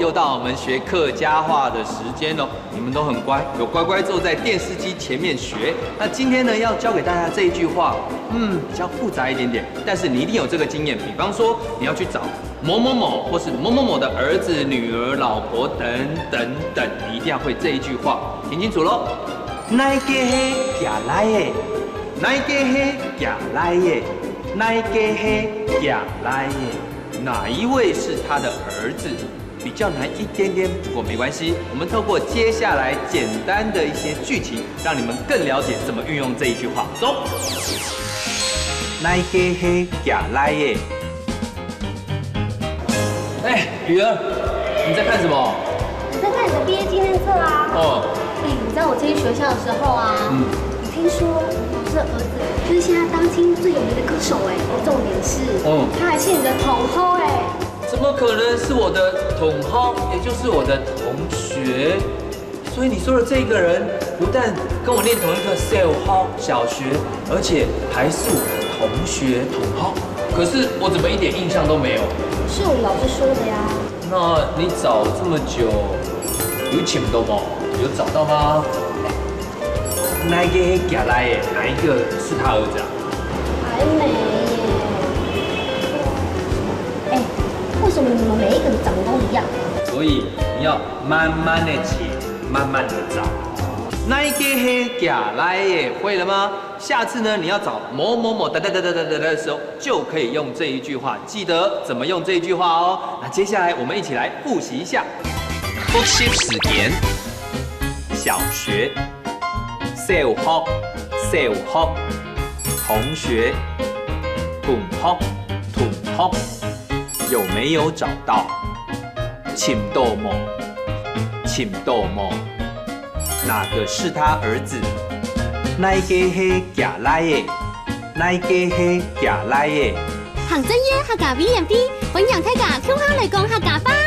又到我们学客家话的时间喽。你们都很乖，有乖乖坐在电视机前面学。那今天呢，要教给大家这一句话，比较复杂一点点，但是你一定有这个经验。比方说，你要去找某某某，或是某某某的儿子、女儿、老婆等等等，你一定要会这一句话，听清楚喽。哪一个嘿行来的？哪一个嘿行来的？哪一个嘿行来的？哪一位是他的儿子？比较难一点点，不过没关系。我们透过接下来简单的一些剧情，让你们更了解怎么运用这一句话。走。哪一个嘿行来的？哎，雨儿，你在看什么？我在看你的毕业纪念册啊。哦。你在我进学校的时候啊，我听说老师的儿子就是现在当今最有名的歌手哎，重点是，他还是你的同后哎。怎么可能是我的同好，也就是我的同学？所以你说的这个人，不但跟我念同一个小学，而且还是我的同学同好。可是我怎么一点印象都没有？是我们老师说的呀。那你找这么久，有请到吗？有找到吗？哪一个行来的？哪一个是他儿子啊？还没耶。哎，为什么你们每一个长得都一样？所以你要慢慢的写，慢慢的找。哪一个行来的？会了吗？下次呢，你要找某某某的时候，就可以用这一句话。记得怎么用这一句话哦。那接下来我们一起来复习一下。复习时间。小学，小學，同學，同學，有沒有找到？尋到冇？哪個是他兒子？哪一個係行來的？哪一個係行來的？行真耶客家 VMP，分享大家聽下嚟講客家話。